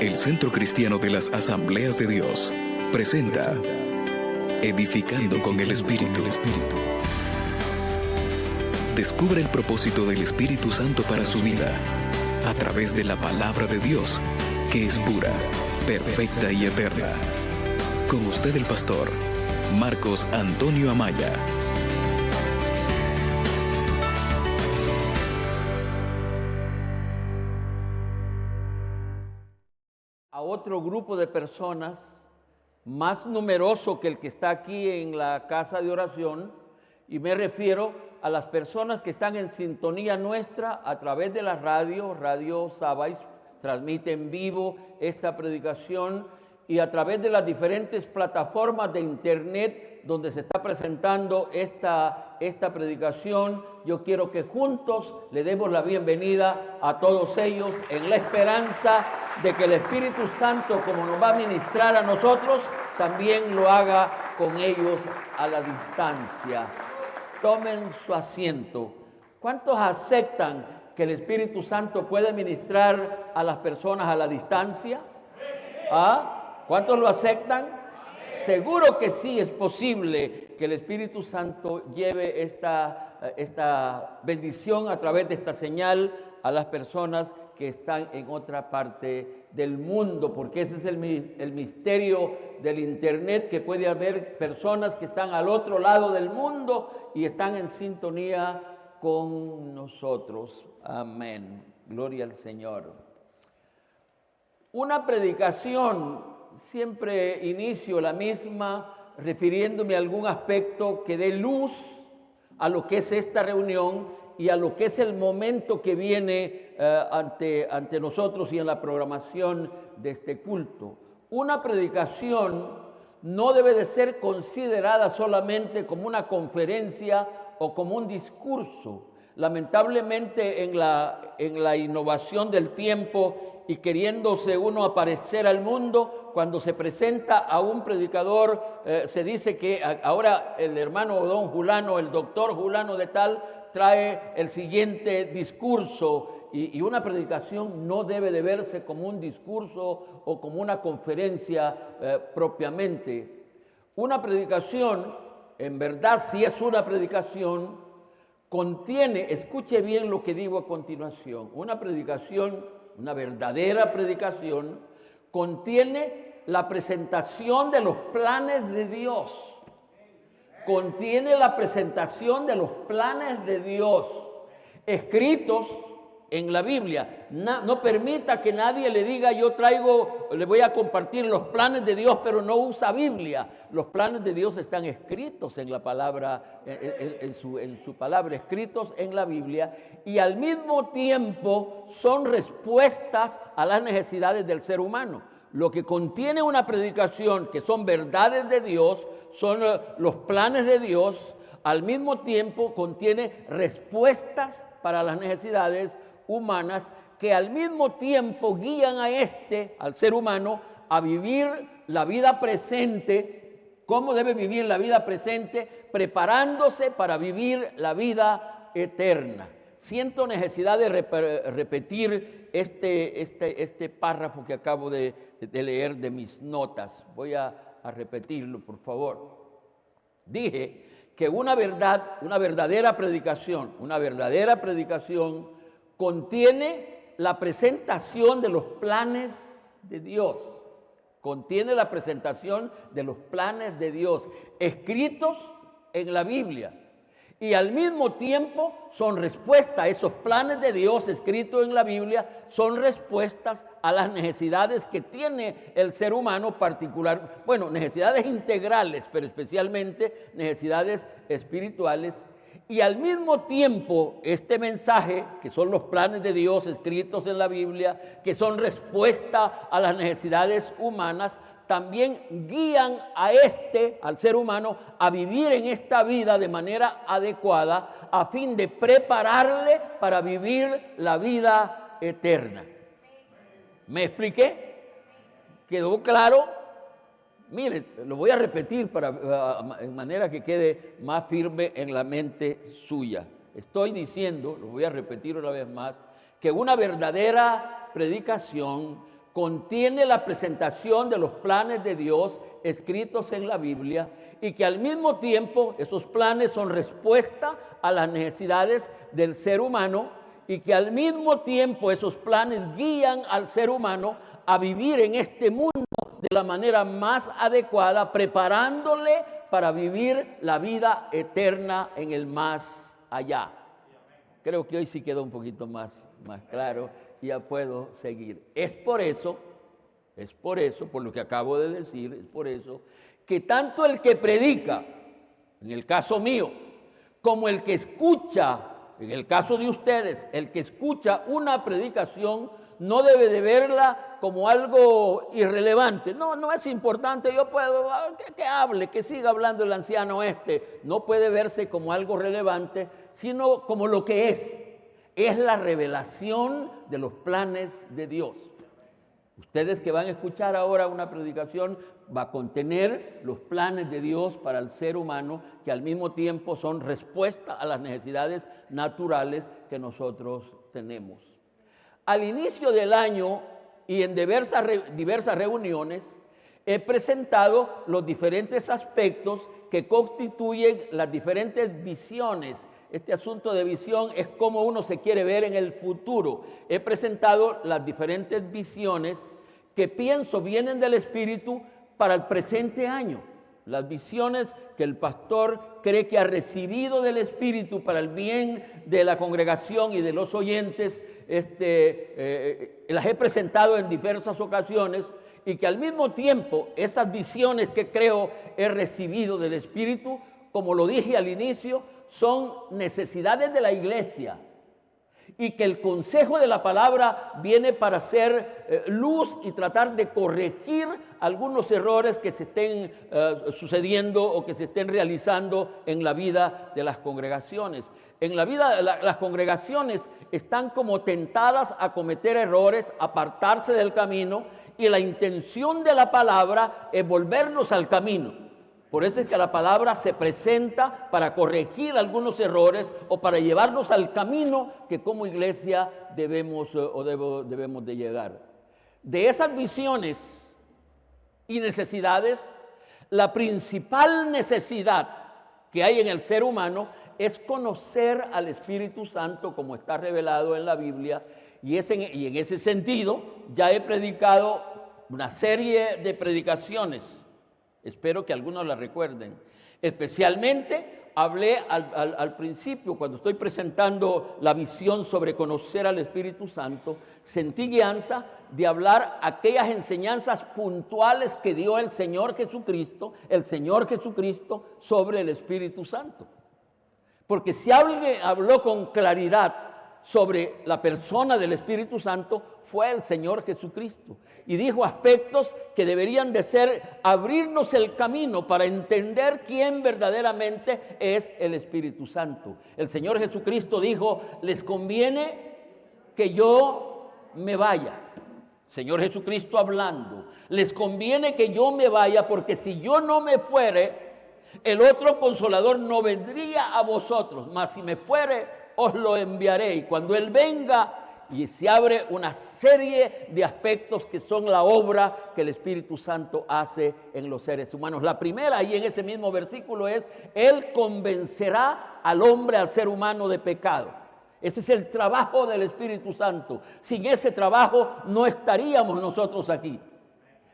El Centro Cristiano de las Asambleas de Dios presenta Edificando con el Espíritu. Descubre el propósito del Espíritu Santo para su vida a través de la palabra de Dios, que es pura, perfecta y eterna. Con usted el pastor Marcos Antonio Amaya. A otro grupo de personas más numeroso que el que está aquí en la casa de oración, y me refiero a las personas que están en sintonía nuestra a través de la Radio Sabais, transmite en vivo esta predicación, y a través de las diferentes plataformas de internet donde se está presentando esta predicación. Yo quiero que juntos le demos la bienvenida a todos ellos en la esperanza de que el Espíritu Santo, como nos va a ministrar a nosotros, también lo haga con ellos a la distancia. Tomen su asiento. ¿Cuántos aceptan que el Espíritu Santo puede ministrar a las personas a la distancia? ¿Cuántos lo aceptan? Seguro que sí, es posible que el Espíritu Santo lleve esta bendición a través de esta señal a las personas que están en otra parte del mundo, porque ese es el misterio del internet, que puede haber personas que están al otro lado del mundo y están en sintonía con nosotros. Amén. Gloria al Señor. Una predicación, siempre inicio la misma refiriéndome a algún aspecto que dé luz a lo que es esta reunión y a lo que es el momento que viene ante nosotros y en la programación de este culto. Una predicación no debe de ser considerada solamente como una conferencia o como un discurso. Lamentablemente en la innovación del tiempo y queriéndose uno aparecer al mundo, cuando se presenta a un predicador, se dice que ahora el hermano don Julano, el doctor Julano de tal, trae el siguiente discurso, y una predicación no debe de verse como un discurso o como una conferencia propiamente. Una predicación, en verdad, si es una predicación, contiene, escuche bien lo que digo a continuación, una predicación, una verdadera predicación, contiene la presentación de los planes de Dios. Contiene la presentación de los planes de Dios, escritos en la Biblia. No permita que nadie le diga, le voy a compartir los planes de Dios, pero no usa Biblia. Los planes de Dios están escritos en la palabra, en su palabra, escritos en la Biblia, y al mismo tiempo son respuestas a las necesidades del ser humano. Lo que contiene una predicación, que son verdades de Dios, son los planes de Dios, al mismo tiempo contiene respuestas para las necesidades humanas, que al mismo tiempo guían al ser humano, a vivir la vida presente. ¿Cómo debe vivir la vida presente? Preparándose para vivir la vida eterna. Siento necesidad de repetir este párrafo que acabo de leer de mis notas. Voy a repetirlo, por favor. Dije que una verdadera predicación contiene la presentación de los planes de Dios. Contiene la presentación de los planes de Dios, escritos en la Biblia. Y al mismo tiempo son respuestas a esos planes de Dios escritos en la Biblia, son respuestas a las necesidades que tiene el ser humano particular. Bueno, necesidades integrales, pero especialmente necesidades espirituales. Y al mismo tiempo, este mensaje, que son los planes de Dios escritos en la Biblia, que son respuesta a las necesidades humanas, también guían al ser humano, a vivir en esta vida de manera adecuada, a fin de prepararle para vivir la vida eterna. ¿Me expliqué? ¿Quedó claro? Mire, lo voy a repetir en manera que quede más firme en la mente suya. Estoy diciendo, lo voy a repetir una vez más, que una verdadera predicación contiene la presentación de los planes de Dios escritos en la Biblia y que al mismo tiempo esos planes son respuesta a las necesidades del ser humano y que al mismo tiempo esos planes guían al ser humano a vivir en este mundo de la manera más adecuada, preparándole para vivir la vida eterna en el más allá. Creo que hoy sí quedó un poquito más claro y ya puedo seguir. Es por eso, por lo que acabo de decir, es por eso que tanto el que predica, en el caso mío, como el que escucha, en el caso de ustedes, el que escucha una predicación no debe de verla como algo irrelevante. No es importante, yo puedo, que hable, que siga hablando el anciano este. No puede verse como algo relevante, sino como lo que es la revelación de los planes de Dios. Ustedes que van a escuchar ahora una predicación va a contener los planes de Dios para el ser humano, que al mismo tiempo son respuesta a las necesidades naturales que nosotros tenemos. Al inicio del año y en diversas reuniones he presentado los diferentes aspectos que constituyen las diferentes visiones. Este asunto de visión es cómo uno se quiere ver en el futuro. He presentado las diferentes visiones que pienso vienen del Espíritu para el presente año. Las visiones que el pastor cree que ha recibido del Espíritu para el bien de la congregación y de los oyentes, las he presentado en diversas ocasiones y que al mismo tiempo esas visiones que creo he recibido del Espíritu, como lo dije al inicio, son necesidades de la iglesia y que el consejo de la palabra viene para ser luz y tratar de corregir algunos errores que se estén sucediendo o que se estén realizando en la vida de las congregaciones. En la vida, las congregaciones están como tentadas a cometer errores, apartarse del camino, y la intención de la palabra es volvernos al camino. Por eso es que la palabra se presenta para corregir algunos errores o para llevarnos al camino que como iglesia debemos de llegar. De esas visiones y necesidades, la principal necesidad que hay en el ser humano es conocer al Espíritu Santo como está revelado en la Biblia, y en ese sentido ya he predicado una serie de predicaciones. Espero que algunos la recuerden. Especialmente hablé al principio, cuando estoy presentando la visión sobre conocer al Espíritu Santo, sentí guianza de hablar aquellas enseñanzas puntuales que dio el Señor Jesucristo sobre el Espíritu Santo. Porque si alguien habló con claridad sobre la persona del Espíritu Santo, fue el Señor Jesucristo. Y dijo aspectos que deberían de ser abrirnos el camino para entender quién verdaderamente es el Espíritu Santo. El Señor Jesucristo dijo, les conviene que yo me vaya. Señor Jesucristo hablando, les conviene que yo me vaya, porque si yo no me fuere, el otro Consolador no vendría a vosotros, mas si me fuere, os lo enviaré. Y cuando Él venga, y se abre una serie de aspectos que son la obra que el Espíritu Santo hace en los seres humanos. La primera, ahí en ese mismo versículo, es: Él convencerá al hombre, al ser humano, de pecado. Ese es el trabajo del Espíritu Santo. Sin ese trabajo no estaríamos nosotros aquí.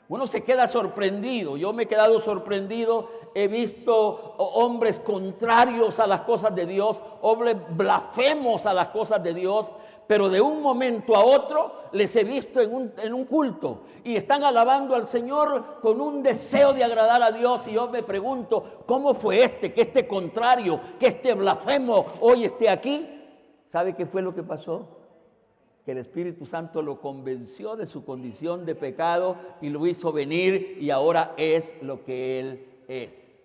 Uno se queda sorprendido. Yo me he quedado sorprendido. He visto hombres contrarios a las cosas de Dios, hombres blasfemos a las cosas de Dios, pero de un momento a otro les he visto en un culto y están alabando al Señor con un deseo de agradar a Dios. Y yo me pregunto, ¿cómo fue que este contrario, que este blasfemo hoy esté aquí? ¿Sabe qué fue lo que pasó? Que el Espíritu Santo lo convenció de su condición de pecado y lo hizo venir, y ahora es lo que Él es.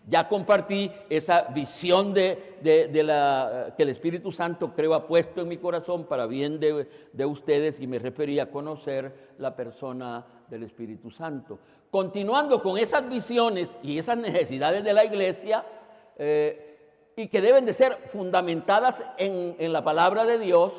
Ya compartí esa visión que el Espíritu Santo, creo, ha puesto en mi corazón para bien de ustedes, y me refería a conocer la persona del Espíritu Santo. Continuando con esas visiones y esas necesidades de la iglesia, y que deben de ser fundamentadas en la palabra de Dios,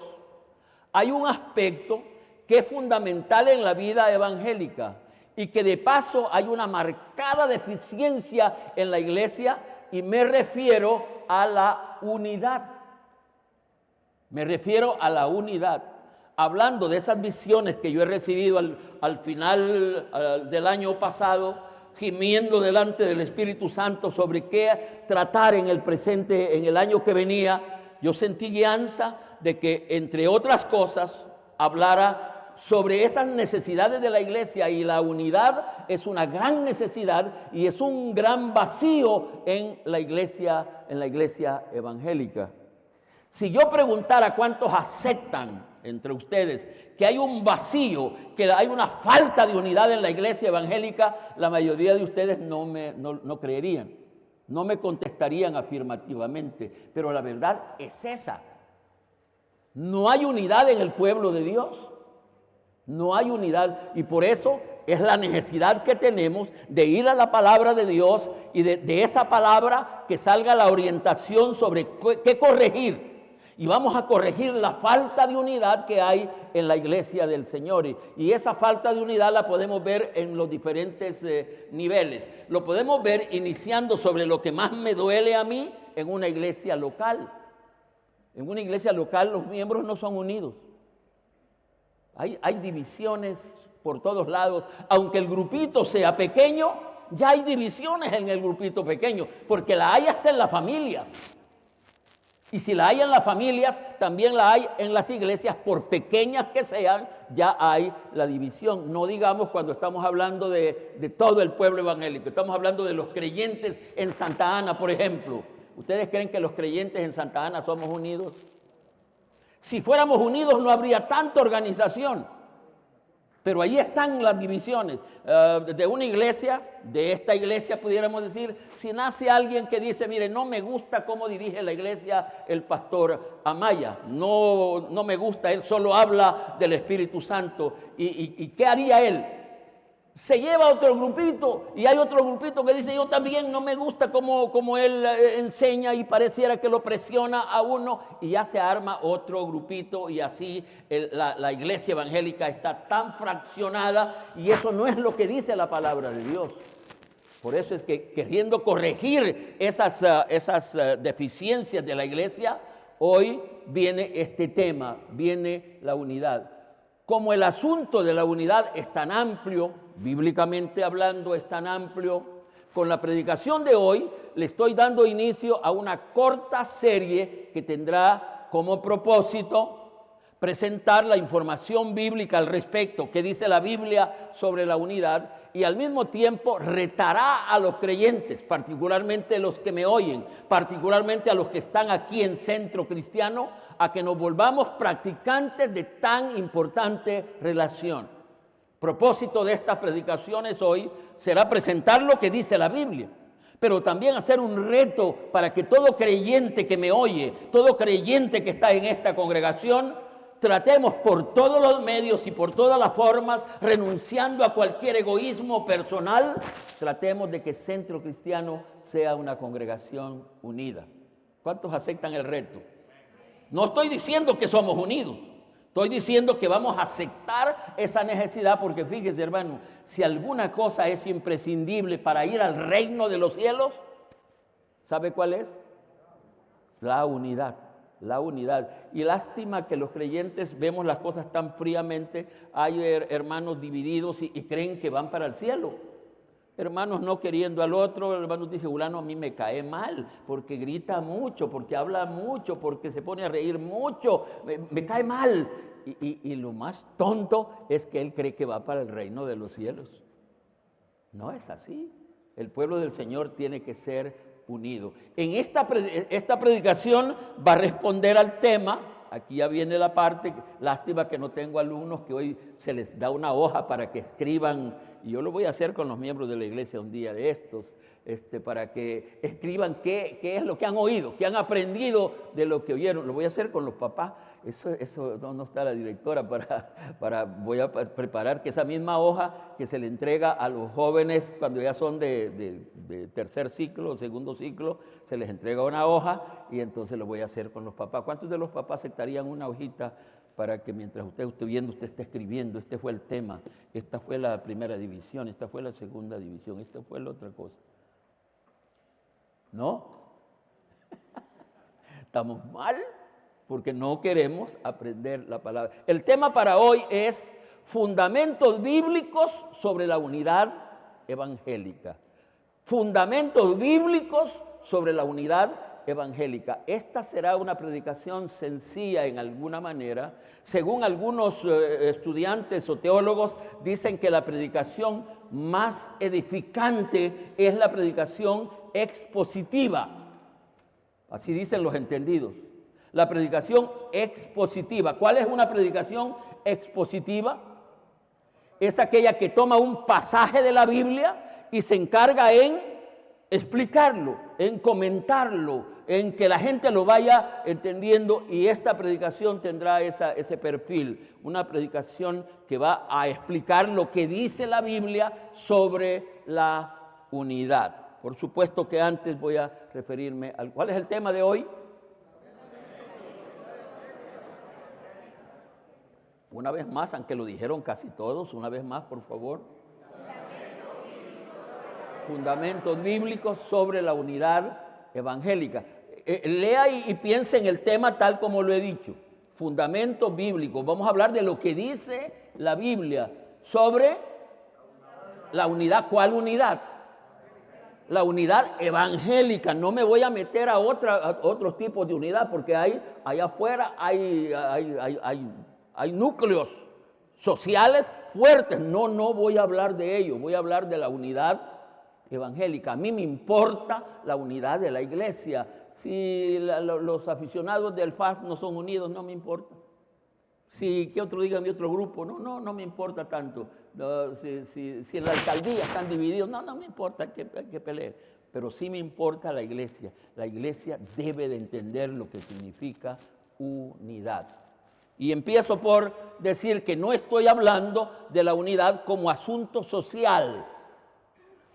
hay un aspecto que es fundamental en la vida evangélica y que de paso hay una marcada deficiencia en la iglesia, y me refiero a la unidad. Me refiero a la unidad. Hablando de esas visiones que yo he recibido al final del año pasado, gimiendo delante del Espíritu Santo sobre qué tratar en el presente, en el año que venía, yo sentí guianza de que, entre otras cosas, hablara sobre esas necesidades de la iglesia, y la unidad es una gran necesidad y es un gran vacío en la iglesia evangélica. Si yo preguntara cuántos aceptan entre ustedes que hay un vacío, que hay una falta de unidad en la iglesia evangélica, la mayoría de ustedes no creerían, no me contestarían afirmativamente, pero la verdad es esa. No hay unidad en el pueblo de Dios, no hay unidad, y por eso es la necesidad que tenemos de ir a la palabra de Dios y de esa palabra que salga la orientación sobre qué corregir. Y vamos a corregir la falta de unidad que hay en la iglesia del Señor. Y esa falta de unidad la podemos ver en los diferentes niveles. Lo podemos ver iniciando sobre lo que más me duele a mí en una iglesia local. En una iglesia local los miembros no son unidos. Hay divisiones por todos lados. Aunque el grupito sea pequeño, ya hay divisiones en el grupito pequeño, porque la hay hasta en las familias. Y si la hay en las familias, también la hay en las iglesias, por pequeñas que sean, ya hay la división. No digamos cuando estamos hablando de todo el pueblo evangélico, estamos hablando de los creyentes en Santa Ana, por ejemplo. ¿Ustedes creen que los creyentes en Santa Ana somos unidos? Si fuéramos unidos no habría tanta organización. Pero ahí están las divisiones. De una iglesia, de esta iglesia pudiéramos decir, si nace alguien que dice, mire, no me gusta cómo dirige la iglesia el pastor Amaya, no me gusta, él solo habla del Espíritu Santo. ¿Y qué haría él? Se lleva a otro grupito, y hay otro grupito que dice, yo también no me gusta cómo él enseña, y pareciera que lo presiona a uno, y ya se arma otro grupito, y así la iglesia evangélica está tan fraccionada, y eso no es lo que dice la palabra de Dios. Por eso es que, queriendo corregir esas deficiencias de la iglesia, hoy viene este tema, viene la unidad. Como el asunto de la unidad es tan amplio, bíblicamente hablando es tan amplio, con la predicación de hoy le estoy dando inicio a una corta serie que tendrá como propósito presentar la información bíblica al respecto, que dice la Biblia sobre la unidad, y al mismo tiempo retará a los creyentes, particularmente los que me oyen, particularmente a los que están aquí en Centro Cristiano, a que nos volvamos practicantes de tan importante relación. Propósito de estas predicaciones hoy será presentar lo que dice la Biblia, pero también hacer un reto para que todo creyente que me oye, todo creyente que está en esta congregación, tratemos por todos los medios y por todas las formas, renunciando a cualquier egoísmo personal, tratemos de que Centro Cristiano sea una congregación unida. ¿Cuántos aceptan el reto? No estoy diciendo que somos unidos, estoy diciendo que vamos a aceptar esa necesidad, porque fíjese, hermano, si alguna cosa es imprescindible para ir al reino de los cielos, ¿sabe cuál es? La unidad. La unidad. Y lástima que los creyentes vemos las cosas tan fríamente. Hay hermanos divididos y creen que van para el cielo. Hermanos no queriendo al otro, hermanos dicen, fulano a mí me cae mal, porque grita mucho, porque habla mucho, porque se pone a reír mucho, me cae mal. Y lo más tonto es que él cree que va para el reino de los cielos. No es así. El pueblo del Señor tiene que ser unido. En esta predicación va a responder al tema. Aquí ya viene la parte, lástima que no tengo alumnos que hoy se les da una hoja para que escriban, y yo lo voy a hacer con los miembros de la iglesia un día de estos, para que escriban qué es lo que han oído, qué han aprendido de lo que oyeron. Lo voy a hacer con los papás. Eso no está la directora voy a preparar que esa misma hoja que se le entrega a los jóvenes cuando ya son de tercer ciclo o segundo ciclo, se les entrega una hoja, y entonces lo voy a hacer con los papás. ¿Cuántos de los papás aceptarían una hojita para que mientras usted esté viendo, usted esté escribiendo. Este fue el tema, esta fue la primera división, esta fue la segunda división, esta fue la otra cosa. ¿No? Estamos mal porque no queremos aprender la palabra. El tema para hoy es fundamentos bíblicos sobre la unidad evangélica. Fundamentos bíblicos sobre la unidad evangélica. Esta será una predicación sencilla en alguna manera. Según algunos estudiantes o teólogos, dicen que la predicación más edificante es la predicación expositiva. Así dicen los entendidos. La predicación expositiva. ¿Cuál es una predicación expositiva? Es aquella que toma un pasaje de la Biblia y se encarga en explicarlo, en comentarlo, en que la gente lo vaya entendiendo, y esta predicación tendrá ese perfil, una predicación que va a explicar lo que dice la Biblia sobre la unidad. Por supuesto que antes voy a referirme al... ¿Cuál es el tema de hoy? Una vez más, aunque lo dijeron casi todos, una vez más, por favor. Fundamentos bíblicos sobre la unidad evangélica. Lea y piense en el tema tal como lo he dicho. Fundamentos bíblicos. Vamos a hablar de lo que dice la Biblia sobre la unidad. ¿Cuál unidad? La unidad evangélica. No me voy a meter a otros tipos de unidad, porque allá afuera hay núcleos sociales fuertes. No voy a hablar de ello. Voy a hablar de la unidad evangélica. A mí me importa la unidad de la iglesia. Si los aficionados del FAS no son unidos, no me importa. Si que otro digan de otro grupo, no me importa tanto. No, si en la alcaldía están divididos, no me importa que peleen. Pero sí me importa la iglesia. La iglesia debe de entender lo que significa unidad. Y empiezo por decir que no estoy hablando de la unidad como asunto social.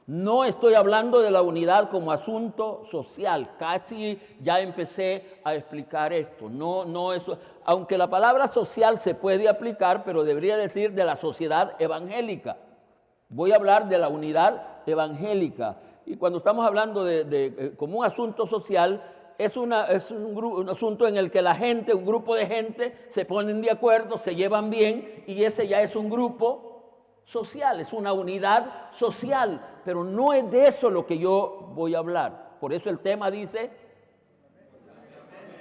No estoy hablando de la unidad como asunto social. Casi ya empecé a explicar esto. No eso. Aunque la palabra social se puede aplicar, pero debería decir de la sociedad evangélica. Voy a hablar de la unidad evangélica. Y cuando estamos hablando de como un asunto social, es un asunto en el que la gente, un grupo de gente, se ponen de acuerdo, se llevan bien, y ese ya es un grupo social, es una unidad social. Pero no es de eso lo que yo voy a hablar. Por eso el tema dice,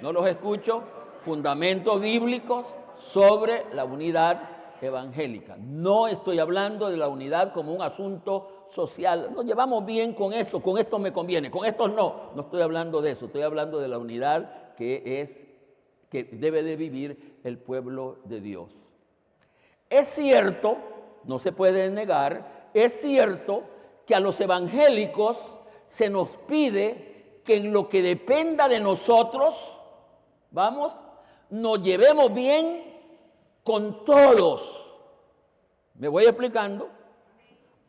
no los escucho, fundamentos bíblicos sobre la unidad evangélica. No estoy hablando de la unidad como un asunto social. Nos llevamos bien con esto me conviene, con esto no estoy hablando de eso. Estoy hablando de la unidad que debe de vivir el pueblo de Dios. Es cierto, no se puede negar, es cierto que a los evangélicos se nos pide que en lo que dependa de nosotros, nos llevemos bien con todos. ¿Me voy explicando?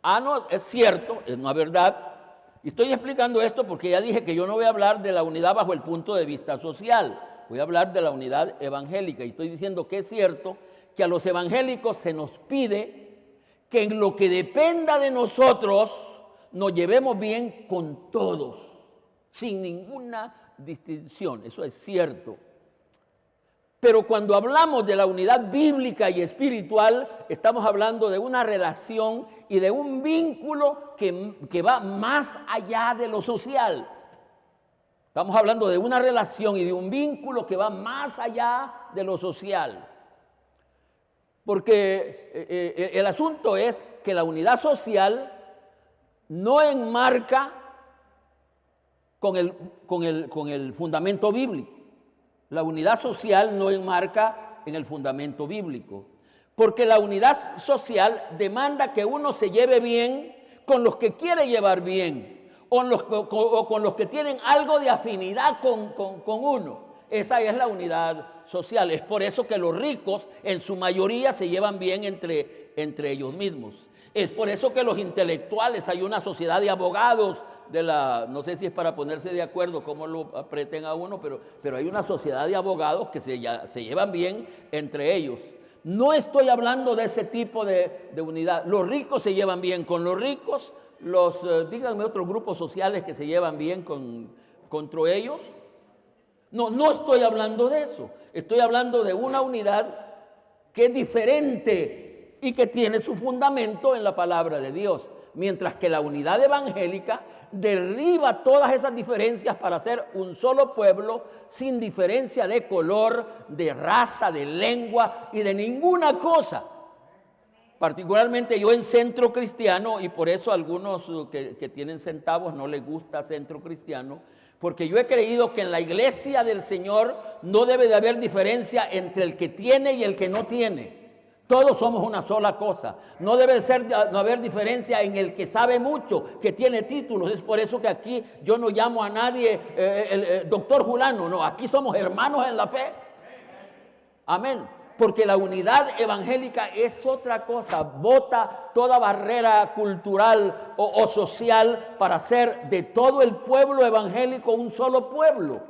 No, es cierto, es una verdad. Y estoy explicando esto porque ya dije que yo no voy a hablar de la unidad bajo el punto de vista social. Voy a hablar de la unidad evangélica. Y estoy diciendo que es cierto que a los evangélicos se nos pide que en lo que dependa de nosotros nos llevemos bien con todos, sin ninguna distinción. Eso es cierto. Pero cuando hablamos de la unidad bíblica y espiritual, estamos hablando de una relación y de un vínculo que va más allá de lo social. Estamos hablando de una relación y de un vínculo que va más allá de lo social. Porque el asunto es que la unidad social no enmarca con el fundamento bíblico. La unidad social no enmarca en el fundamento bíblico. Porque la unidad social demanda que uno se lleve bien con los que quiere llevar bien, o con los que tienen algo de afinidad con uno. Esa es la unidad social. Es por eso que los ricos en su mayoría se llevan bien entre ellos mismos. Es por eso que los intelectuales, hay una sociedad de abogados no sé si es para ponerse de acuerdo, cómo lo apreten a uno, pero hay una sociedad de abogados que se llevan bien entre ellos. No estoy hablando de ese tipo de unidad. Los ricos se llevan bien con los ricos, díganme otros grupos sociales que se llevan bien contra ellos. No estoy hablando de eso. Estoy hablando de una unidad que es diferente y que tiene su fundamento en la palabra de Dios. Mientras que la unidad evangélica derriba todas esas diferencias para ser un solo pueblo sin diferencia de color, de raza, de lengua y de ninguna cosa. Particularmente yo en Centro Cristiano, y por eso algunos que tienen centavos no les gusta Centro Cristiano, porque yo he creído que en la iglesia del Señor no debe de haber diferencia entre el que tiene y el que no tiene. Todos somos una sola cosa. No debe no haber diferencia en el que sabe mucho, que tiene títulos. Es por eso que aquí yo no llamo a nadie el doctor Julano. No, aquí somos hermanos en la fe. Amén. Porque la unidad evangélica es otra cosa. Bota toda barrera cultural o social para hacer de todo el pueblo evangélico un solo pueblo.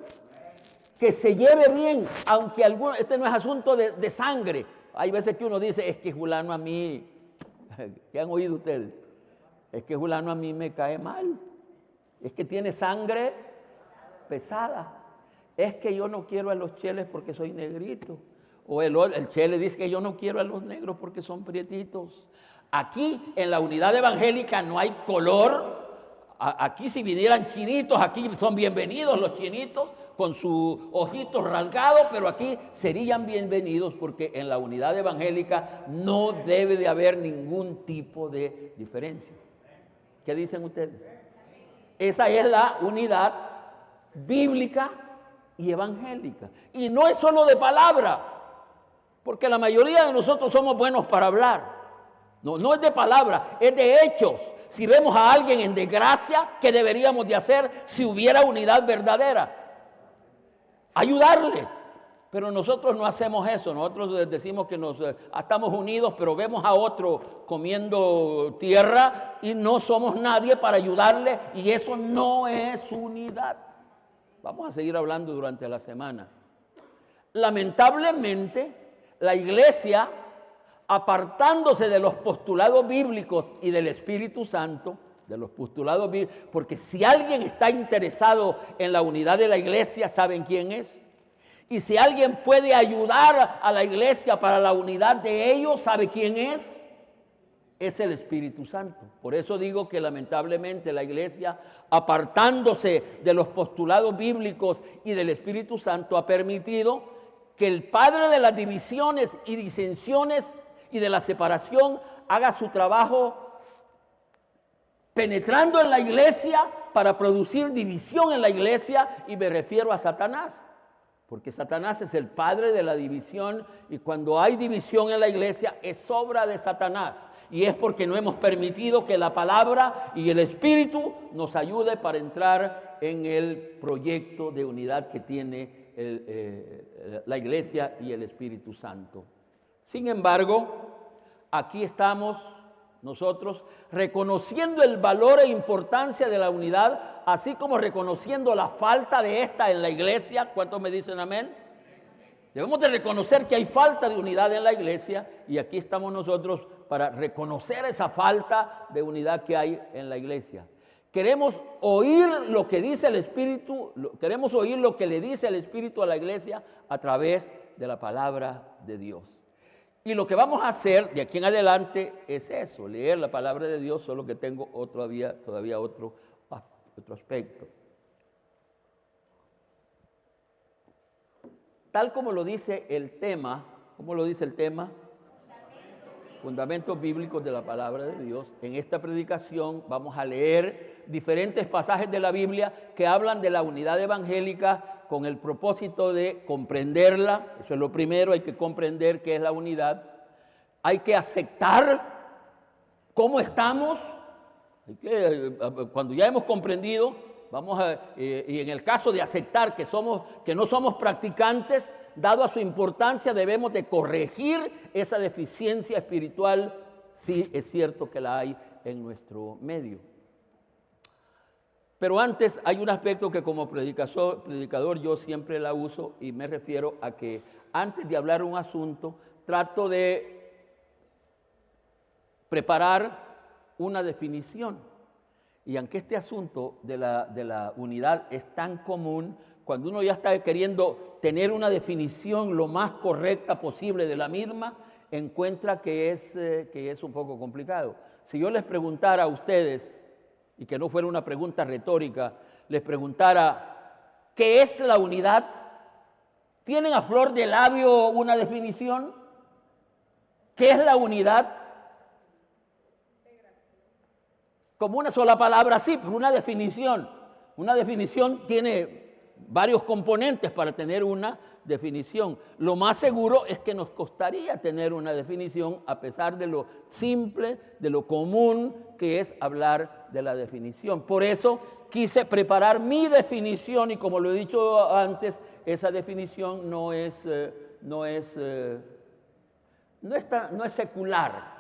Que se lleve bien, aunque este no es asunto de sangre. Hay veces que uno dice, es que Julano a mí, ¿qué han oído ustedes? Es que Julano a mí me cae mal. Es que tiene sangre pesada. Es que yo no quiero a los cheles porque soy negrito. O el chele dice que yo no quiero a los negros porque son prietitos. Aquí en la unidad evangélica no hay color. Aquí si vinieran chinitos, aquí son bienvenidos los chinitos con sus ojitos rasgados, pero aquí serían bienvenidos porque en la unidad evangélica no debe de haber ningún tipo de diferencia. ¿Qué dicen ustedes? Esa es la unidad bíblica y evangélica. Y no es solo de palabra, porque la mayoría de nosotros somos buenos para hablar. No es de palabra, es de hechos. Si vemos a alguien en desgracia, ¿qué deberíamos de hacer si hubiera unidad verdadera? Ayudarle. Pero nosotros no hacemos eso. Nosotros decimos que estamos unidos, pero vemos a otro comiendo tierra y no somos nadie para ayudarle, y eso no es unidad. Vamos a seguir hablando durante la semana. Lamentablemente, la iglesia, apartándose de los postulados bíblicos y del Espíritu Santo, porque si alguien está interesado en la unidad de la iglesia, ¿saben quién es? Y si alguien puede ayudar a la iglesia para la unidad de ellos, ¿sabe quién es? Es el Espíritu Santo. Por eso digo que lamentablemente la iglesia, apartándose de los postulados bíblicos y del Espíritu Santo, ha permitido que el padre de las divisiones y disensiones y de la separación haga su trabajo penetrando en la iglesia para producir división en la iglesia, y me refiero a Satanás, porque Satanás es el padre de la división, y cuando hay división en la iglesia es obra de Satanás, y es porque no hemos permitido que la palabra y el Espíritu nos ayude para entrar en el proyecto de unidad que tiene la iglesia y el Espíritu Santo. Sin embargo, aquí estamos nosotros reconociendo el valor e importancia de la unidad, así como reconociendo la falta de esta en la iglesia. ¿Cuántos me dicen amén? Debemos de reconocer que hay falta de unidad en la iglesia, y aquí estamos nosotros para reconocer esa falta de unidad que hay en la iglesia. Queremos oír lo que dice el Espíritu, queremos oír lo que le dice el Espíritu a la iglesia a través de la palabra de Dios. Y lo que vamos a hacer de aquí en adelante es eso, leer la palabra de Dios, solo que tengo todavía otro aspecto. Tal como lo dice el tema, ¿cómo lo dice el tema? Fundamentos bíblicos de la palabra de Dios. En esta predicación vamos a leer diferentes pasajes de la Biblia que hablan de la unidad evangélica con el propósito de comprenderla. Eso es lo primero, hay que comprender qué es la unidad. Hay que aceptar cómo estamos. Cuando ya hemos comprendido, y en el caso de aceptar que no somos practicantes, dado a su importancia, debemos de corregir esa deficiencia espiritual, si es cierto que la hay en nuestro medio. Pero antes hay un aspecto que como predicador yo siempre la uso y me refiero a que antes de hablar un asunto trato de preparar una definición. Y aunque este asunto de la unidad es tan común, cuando uno ya está queriendo tener una definición lo más correcta posible de la misma, encuentra que es un poco complicado. Si yo les preguntara a ustedes, y que no fuera una pregunta retórica, les preguntara, ¿qué es la unidad? ¿Tienen a flor de labio una definición? ¿Qué es la unidad? Como una sola palabra, sí, pero una definición. Una definición tiene varios componentes para tener una definición. Lo más seguro es que nos costaría tener una definición a pesar de lo simple, de lo común que es hablar de la definición. Por eso quise preparar mi definición y como lo he dicho antes, esa definición no es secular,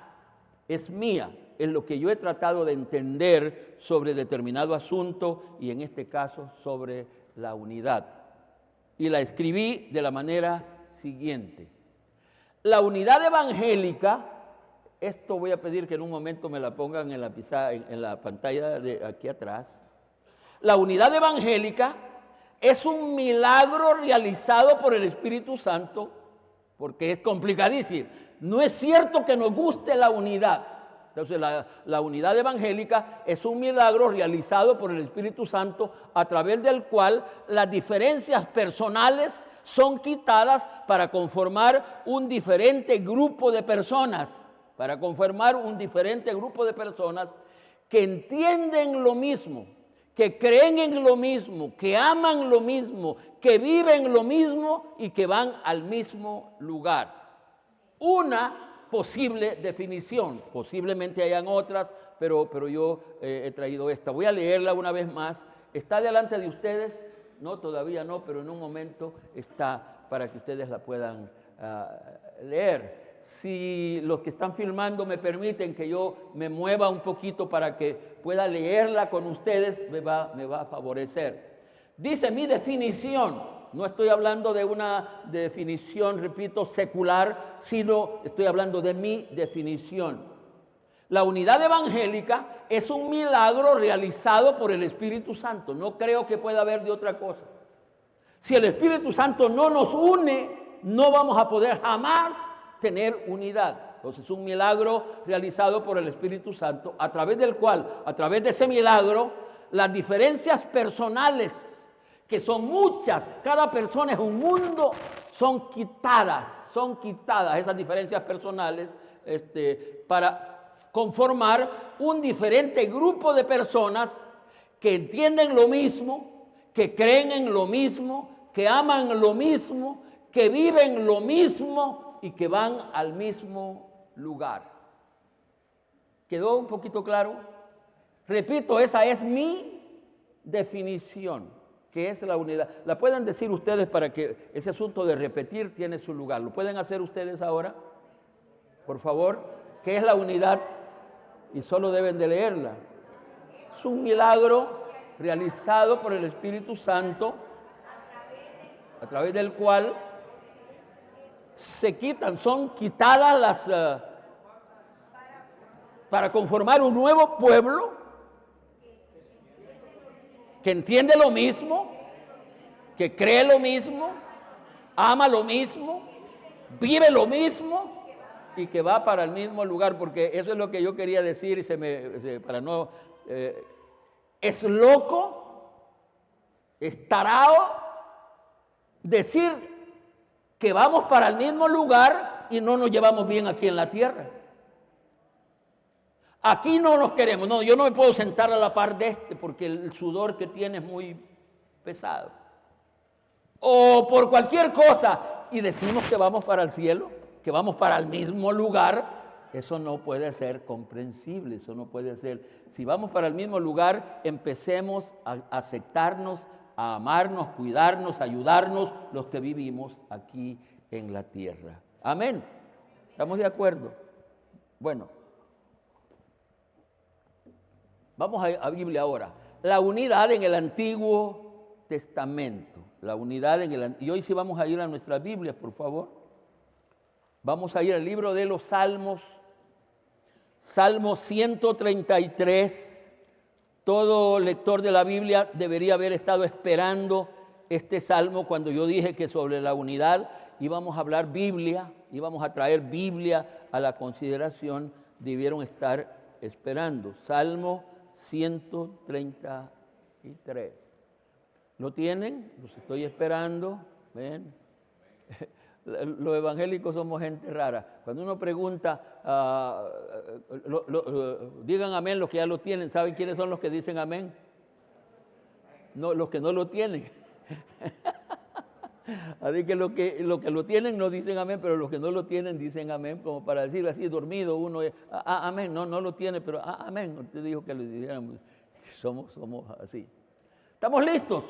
es mía. Es lo que yo he tratado de entender sobre determinado asunto y en este caso sobre la unidad. Y la escribí de la manera siguiente. La unidad evangélica, esto voy a pedir que en un momento me la pongan en la pantalla de aquí atrás. La unidad evangélica es un milagro realizado por el Espíritu Santo, porque es complicadísimo. No es cierto que nos guste la unidad. Entonces la unidad evangélica es un milagro realizado por el Espíritu Santo a través del cual las diferencias personales son quitadas para conformar un diferente grupo de personas, que entienden lo mismo, que creen en lo mismo, que aman lo mismo, que viven lo mismo y que van al mismo lugar. Una posible definición, posiblemente hayan otras, pero yo he traído esta. Voy a leerla una vez más. ¿Está delante de ustedes? No, todavía no, pero en un momento está para que ustedes la puedan leer. Si los que están filmando me permiten que yo me mueva un poquito para que pueda leerla con ustedes, me va a favorecer. Dice mi definición. No estoy hablando de una definición, repito, secular, sino estoy hablando de mi definición. La unidad evangélica es un milagro realizado por el Espíritu Santo. No creo que pueda haber de otra cosa. Si el Espíritu Santo no nos une, no vamos a poder jamás tener unidad. Entonces es un milagro realizado por el Espíritu Santo, a través del cual, a través de ese milagro, las diferencias personales, que son muchas, cada persona es un mundo, son quitadas esas diferencias personales para conformar un diferente grupo de personas que entienden lo mismo, que creen en lo mismo, que aman lo mismo, que viven lo mismo y que van al mismo lugar. ¿Quedó un poquito claro? Repito, esa es mi definición. ¿Qué es la unidad? La pueden decir ustedes para que ese asunto de repetir tiene su lugar. ¿Lo pueden hacer ustedes ahora? Por favor. ¿Qué es la unidad? Y solo deben de leerla. Es un milagro realizado por el Espíritu Santo, a través del cual son quitadas las para conformar un nuevo pueblo que entiende lo mismo, que cree lo mismo, ama lo mismo, vive lo mismo y que va para el mismo lugar, porque eso es lo que yo quería decir para no... es loco, es tarao decir que vamos para el mismo lugar y no nos llevamos bien aquí en la tierra. Aquí no nos queremos. No, yo no me puedo sentar a la par de porque el sudor que tiene es muy pesado. O por cualquier cosa. Y decimos que vamos para el cielo, que vamos para el mismo lugar. Eso no puede ser comprensible, eso no puede ser. Si vamos para el mismo lugar, empecemos a aceptarnos, a amarnos, cuidarnos, ayudarnos los que vivimos aquí en la tierra. Amén. ¿Estamos de acuerdo? Bueno. Vamos a Biblia ahora. la unidad en el Antiguo Testamento. La unidad en el... Y hoy sí vamos a ir a nuestras Biblias, por favor. Vamos a ir al libro de los Salmos. Salmo 133. Todo lector de la Biblia debería haber estado esperando este salmo cuando yo dije que sobre la unidad íbamos a hablar Biblia, íbamos a traer Biblia a la consideración, debieron estar esperando. Salmo 133. ¿Lo tienen? Los estoy esperando. ¿Ven? Los evangélicos somos gente rara. Cuando uno pregunta, digan amén los que ya lo tienen. ¿Saben quiénes son los que dicen amén? No, los que no lo tienen. Así que los que lo tienen no dicen amén, pero los que no lo tienen dicen amén, como para decir así, dormido uno, amén, no lo tiene, pero amén. Usted dijo que lo dijéramos. Somos así. ¿Estamos listos?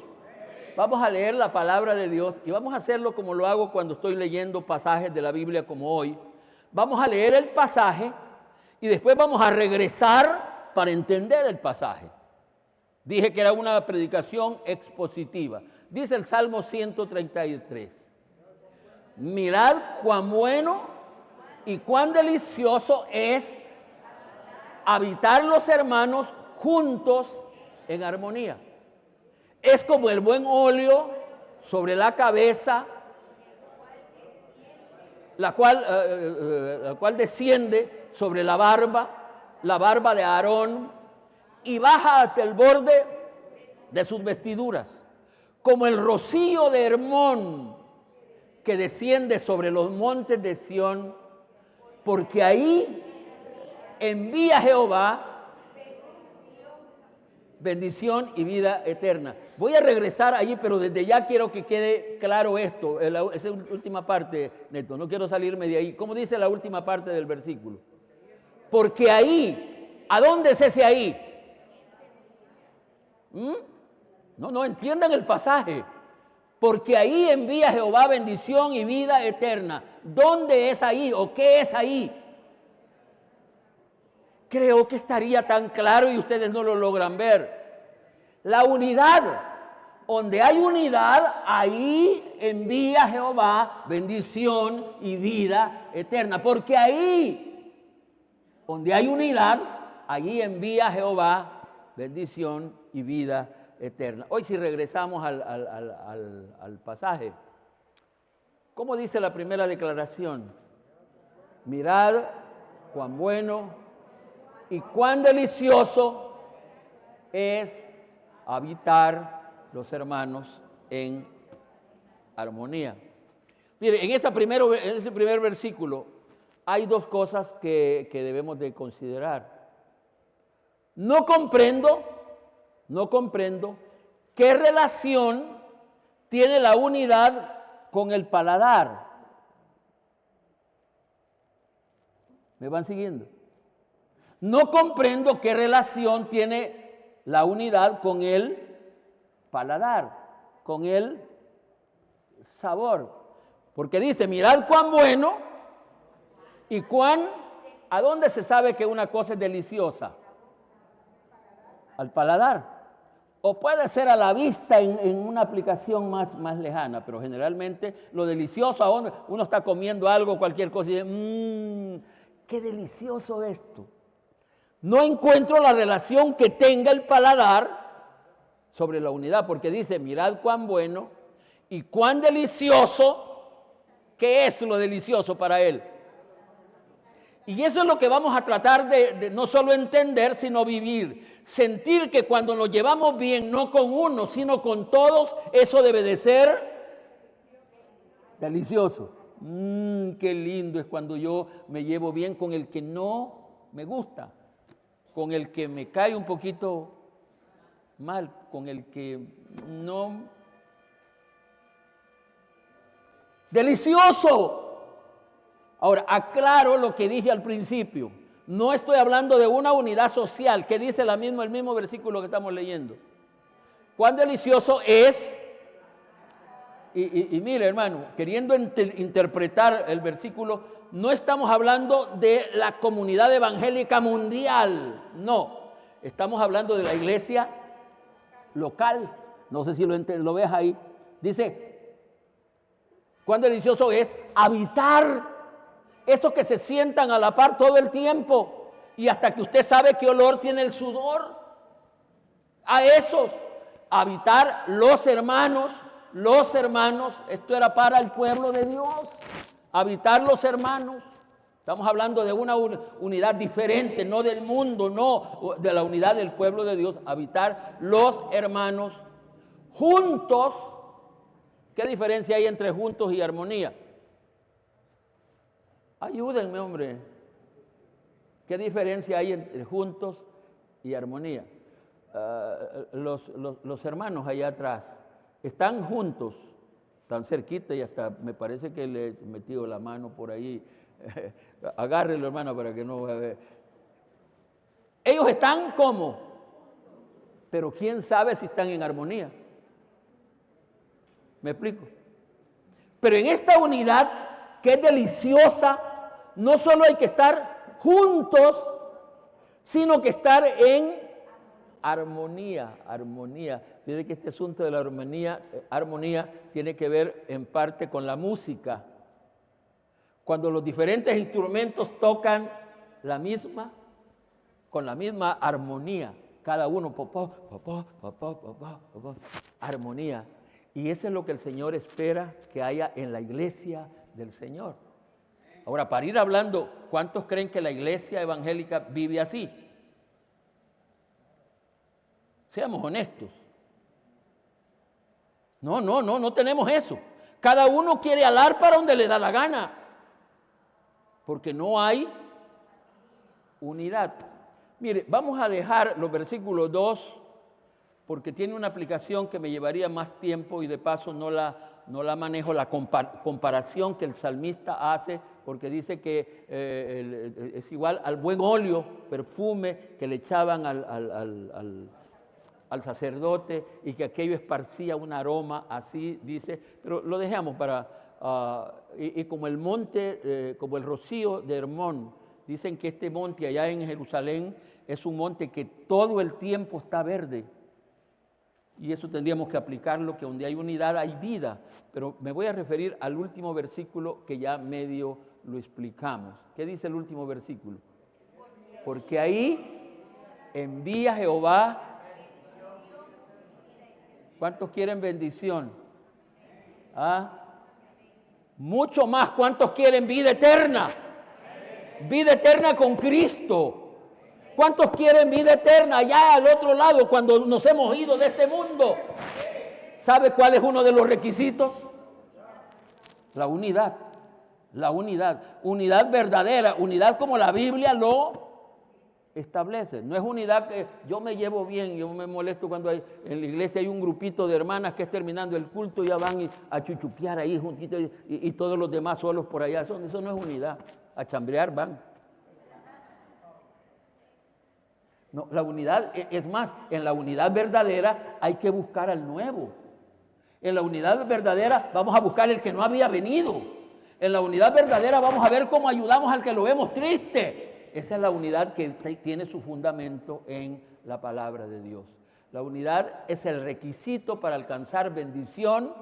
Vamos a leer la palabra de Dios y vamos a hacerlo como lo hago cuando estoy leyendo pasajes de la Biblia como hoy. Vamos a leer el pasaje y después vamos a regresar para entender el pasaje. Dije que era una predicación expositiva. Dice el Salmo 133. Mirad cuán bueno y cuán delicioso es habitar los hermanos juntos en armonía. Es como el buen óleo sobre la cabeza, la cual desciende sobre la barba de Aarón, y baja hasta el borde de sus vestiduras, como el rocío de Hermón que desciende sobre los montes de Sión, porque ahí envía Jehová bendición y vida eterna. Voy a regresar allí, pero desde ya quiero que quede claro esto. Esa es la última parte, Neto. No quiero salirme de ahí. ¿Cómo dice la última parte del versículo? Porque ahí, ¿a dónde es ese ahí? No entiendan el pasaje. Porque ahí envía Jehová bendición y vida eterna. ¿Dónde es ahí o qué es ahí? Creo que estaría tan claro y ustedes no lo logran ver. La unidad, donde hay unidad, ahí envía Jehová bendición y vida eterna. Porque ahí, donde hay unidad, allí envía Jehová bendición y vida eterna. Hoy si regresamos al pasaje, ¿cómo dice la primera declaración? Mirad cuán bueno y cuán delicioso es habitar los hermanos en armonía. Mire, en ese primer versículo hay dos cosas que debemos de considerar. No comprendo qué relación tiene la unidad con el paladar. ¿Me van siguiendo? No comprendo qué relación tiene la unidad con el paladar, con el sabor. Porque dice, mirad cuán bueno y ¿a dónde se sabe que una cosa es deliciosa? Al paladar. O puede ser a la vista en una aplicación más lejana, pero generalmente lo delicioso, a donde uno está comiendo algo, cualquier cosa, y dice, qué delicioso esto. No encuentro la relación que tenga el paladar sobre la unidad, porque dice, mirad cuán bueno y cuán delicioso, ¿qué es lo delicioso para él? Y eso es lo que vamos a tratar de no solo entender, sino vivir. Sentir que cuando nos llevamos bien, no con uno, sino con todos, eso debe de ser delicioso. Qué lindo es cuando yo me llevo bien con el que no me gusta, con el que me cae un poquito mal, con el que no... ¡Delicioso! Ahora, aclaro lo que dije al principio. No estoy hablando de una unidad social, que dice el mismo versículo que estamos leyendo. Cuán delicioso es, y mire hermano, queriendo interpretar el versículo, no estamos hablando de la comunidad evangélica mundial, no. Estamos hablando de la iglesia local. No sé si lo ves ahí. Dice, cuán delicioso es habitar. Esos que se sientan a la par todo el tiempo y hasta que usted sabe qué olor tiene el sudor. A esos, habitar los hermanos, esto era para el pueblo de Dios. Habitar los hermanos. Estamos hablando de una unidad diferente, no del mundo, no de la unidad del pueblo de Dios. Habitar los hermanos juntos. ¿Qué diferencia hay entre juntos y armonía? Ayúdenme, hombre. ¿Qué diferencia hay entre juntos y armonía? Los hermanos allá atrás están juntos, están cerquita y hasta me parece que le he metido la mano por ahí. Agárrelo, hermano, para que no vea. Ellos están como, pero quién sabe si están en armonía. ¿Me explico? Pero en esta unidad que es deliciosa, no solo hay que estar juntos, sino que estar en armonía. Fíjate que este asunto de la armonía tiene que ver en parte con la música. Cuando los diferentes instrumentos tocan con la misma armonía, cada uno, armonía. Y eso es lo que el Señor espera que haya en la iglesia del Señor. Ahora, para ir hablando, ¿cuántos creen que la iglesia evangélica vive así? Seamos honestos. No tenemos eso. Cada uno quiere alar para donde le da la gana, porque no hay unidad. Mire, vamos a dejar los versículos 2, porque tiene una aplicación que me llevaría más tiempo y de paso no la manejo, la comparación que el salmista hace, porque dice que es igual al buen óleo, perfume que le echaban al sacerdote y que aquello esparcía un aroma, así dice, pero lo dejamos y como el monte, como el rocío de Hermón, dicen que este monte allá en Jerusalén es un monte que todo el tiempo está verde. Y eso tendríamos que aplicarlo, que donde hay unidad hay vida. Pero me voy a referir al último versículo que ya medio lo explicamos. ¿Qué dice el último versículo? Porque ahí envía Jehová. ¿Cuántos quieren bendición? Mucho más. ¿Cuántos quieren vida eterna? Vida eterna con Cristo. ¿Cuántos quieren vida eterna allá al otro lado cuando nos hemos ido de este mundo? ¿Sabe cuál es uno de los requisitos? La unidad. La unidad. Unidad verdadera. Unidad como la Biblia lo establece. No es unidad que yo me llevo bien, yo me molesto cuando en la iglesia hay un grupito de hermanas que es terminando el culto y ya van a chuchupear ahí juntitos y todos los demás solos por allá. Eso no es unidad. A chambrear van. No, la unidad, es más, en la unidad verdadera hay que buscar al nuevo. En la unidad verdadera vamos a buscar el que no había venido. En la unidad verdadera vamos a ver cómo ayudamos al que lo vemos triste. Esa es la unidad que tiene su fundamento en la palabra de Dios. La unidad es el requisito para alcanzar bendición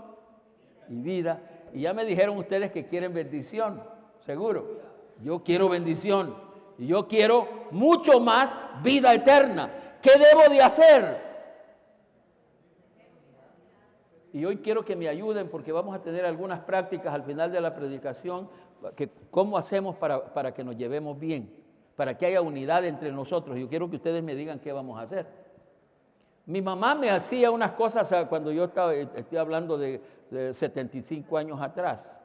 y vida. Y ya me dijeron ustedes que quieren bendición, seguro. Yo quiero bendición. Y yo quiero mucho más vida eterna. ¿Qué debo de hacer? Y hoy quiero que me ayuden porque vamos a tener algunas prácticas al final de la predicación. ¿Cómo hacemos para que nos llevemos bien? Para que haya unidad entre nosotros. Yo quiero que ustedes me digan qué vamos a hacer. Mi mamá me hacía unas cosas cuando yo estoy hablando de 75 años atrás.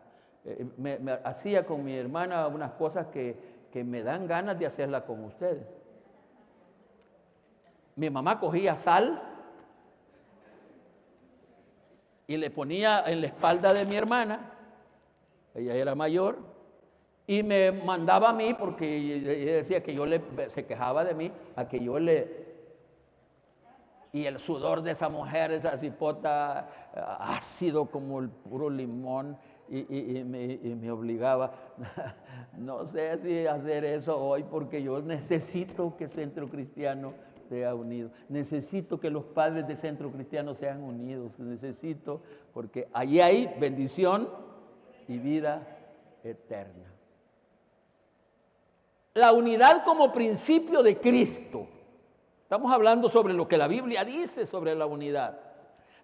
Me hacía con mi hermana unas cosas que me dan ganas de hacerla con ustedes. Mi mamá cogía sal y le ponía en la espalda de mi hermana, ella era mayor, y me mandaba a mí, porque ella decía que se quejaba de mí, y el sudor de esa mujer, esa cipota, ácido como el puro limón, y me obligaba. No sé si hacer eso hoy porque yo necesito que Centro Cristiano esté unido. Necesito que los padres de Centro Cristiano sean unidos. Necesito, porque allí hay bendición y vida eterna. La unidad como principio de Cristo. Estamos hablando sobre lo que la Biblia dice sobre la unidad.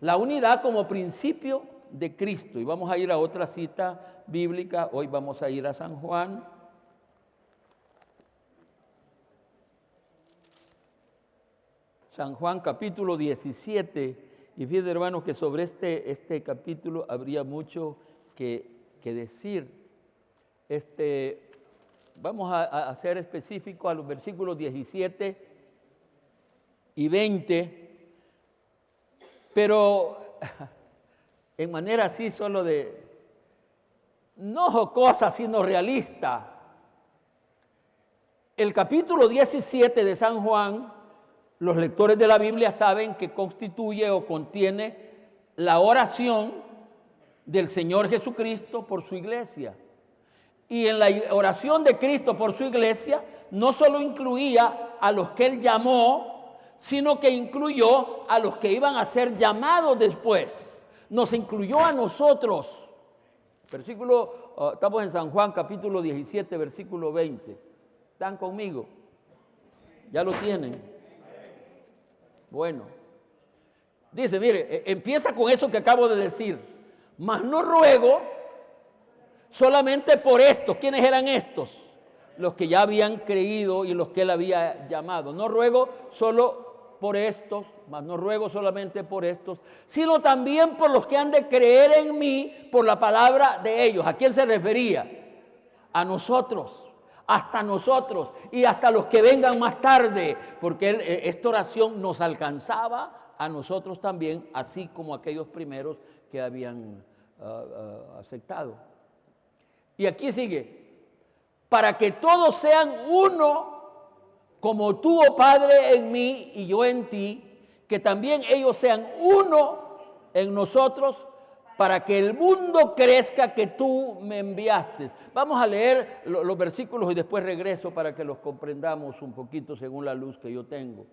La unidad como principio de Cristo. Y vamos a ir a otra cita bíblica. Hoy vamos a ir a San Juan. San Juan capítulo 17. Y fíjense, hermanos, que sobre este capítulo habría mucho que decir. Vamos a ser específicos a los versículos 17 y 20, pero en manera así solo de, no jocosa, sino realista. El capítulo 17 de San Juan, los lectores de la Biblia saben que constituye o contiene la oración del Señor Jesucristo por su iglesia. Y en la oración de Cristo por su iglesia no solo incluía a los que Él llamó, sino que incluyó a los que iban a ser llamados después. Nos incluyó a nosotros. Estamos en San Juan capítulo 17, versículo 20. ¿Están conmigo? ¿Ya lo tienen? Bueno. Dice, mire, empieza con eso que acabo de decir. Mas no ruego solamente por estos. ¿Quiénes eran estos? Los que ya habían creído y los que Él había llamado. No ruego solo por estos, mas no ruego solamente por estos, sino también por los que han de creer en mí por la palabra de ellos. ¿A quién se refería? A nosotros, hasta nosotros y hasta los que vengan más tarde, porque esta oración nos alcanzaba a nosotros también, así como aquellos primeros que habían aceptado. Y aquí sigue, para que todos sean uno, como tú, oh Padre, en mí y yo en ti, que también ellos sean uno en nosotros, para que el mundo crezca que tú me enviaste. Vamos a leer los versículos y después regreso para que los comprendamos un poquito según la luz que yo tengo.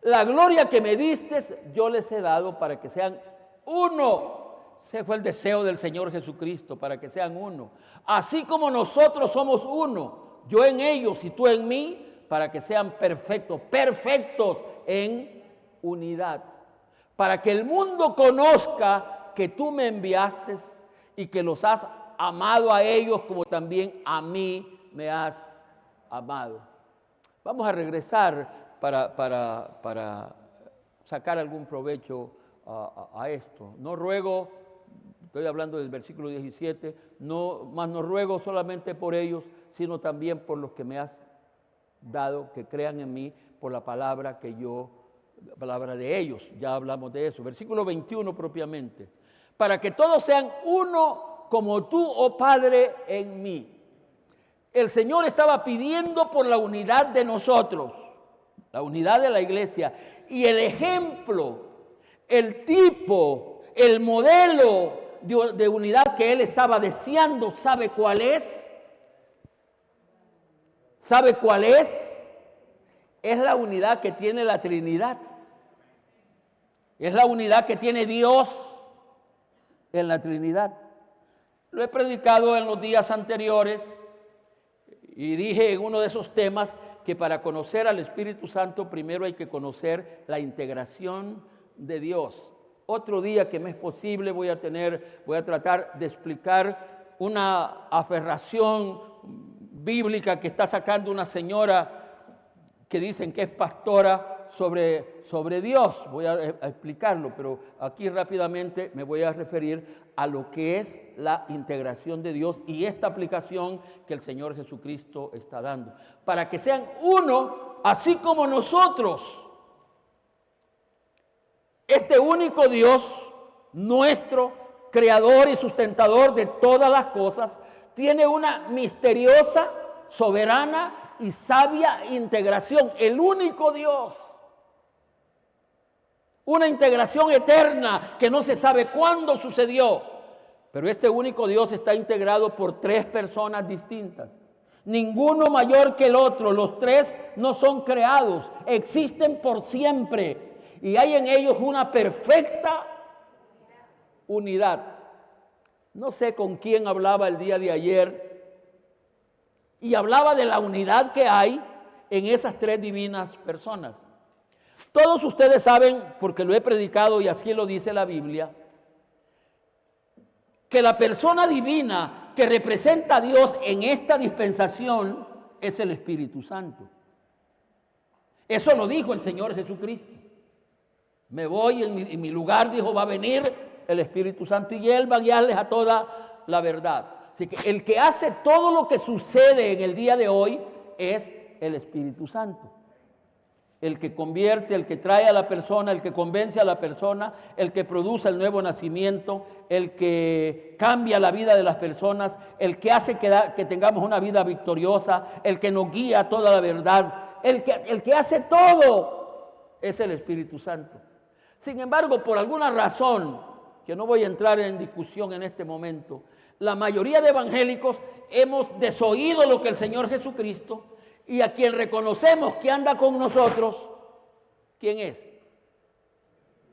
La gloria que me diste, yo les he dado para que sean uno. Ese fue el deseo del Señor Jesucristo, para que sean uno. Así como nosotros somos uno, yo en ellos y tú en mí, para que sean perfectos, perfectos en unidad. Para que el mundo conozca que tú me enviaste y que los has amado a ellos como también a mí me has amado. Vamos a regresar para sacar algún provecho a esto. No ruego, estoy hablando del versículo 17, mas no ruego solamente por ellos, sino también por los que me has dado, que crean en mí por la palabra palabra de ellos. Ya hablamos de eso. Versículo 21 propiamente. Para que todos sean uno como tú, oh Padre, en mí. El Señor estaba pidiendo por la unidad de nosotros, la unidad de la iglesia, y el ejemplo, el tipo, el modelo de unidad que Él estaba deseando, ¿sabe cuál es? ¿Sabe cuál es? Es la unidad que tiene la Trinidad. Es la unidad que tiene Dios en la Trinidad. Lo he predicado en los días anteriores y dije en uno de esos temas que para conocer al Espíritu Santo primero hay que conocer la integración de Dios. Otro día que me es posible voy a tratar de explicar una aferración bíblica que está sacando una señora que dicen que es pastora sobre Dios. Voy a explicarlo, pero aquí rápidamente me voy a referir a lo que es la integración de Dios y esta aplicación que el Señor Jesucristo está dando. Para que sean uno, así como nosotros. Este único Dios, nuestro creador y sustentador de todas las cosas, tiene una misteriosa, soberana y sabia integración. El único Dios. Una integración eterna que no se sabe cuándo sucedió. Pero este único Dios está integrado por tres personas distintas. ninguno mayor que el otro. Los tres no son creados, existen por siempre y hay en ellos una perfecta unidad. No sé con quién hablaba el día de ayer y hablaba de la unidad que hay en esas tres divinas personas. Todos ustedes saben, porque lo he predicado y así lo dice la Biblia, que la persona divina que representa a Dios en esta dispensación es el Espíritu Santo. Eso lo dijo el Señor Jesucristo. Me voy, en mi lugar, dijo, va a venir el Espíritu Santo y Él va a guiarles a toda la verdad. Así que el que hace todo lo que sucede en el día de hoy es el Espíritu Santo. El que convierte, el que trae a la persona, el que convence a la persona, el que produce el nuevo nacimiento, el que cambia la vida de las personas, el que hace que tengamos una vida victoriosa, el que nos guía a toda la verdad, el que hace todo es el Espíritu Santo. Sin embargo, por alguna razón, que no voy a entrar en discusión en este momento, la mayoría de evangélicos hemos desoído lo que el Señor Jesucristo, y a quien reconocemos que anda con nosotros, ¿quién es?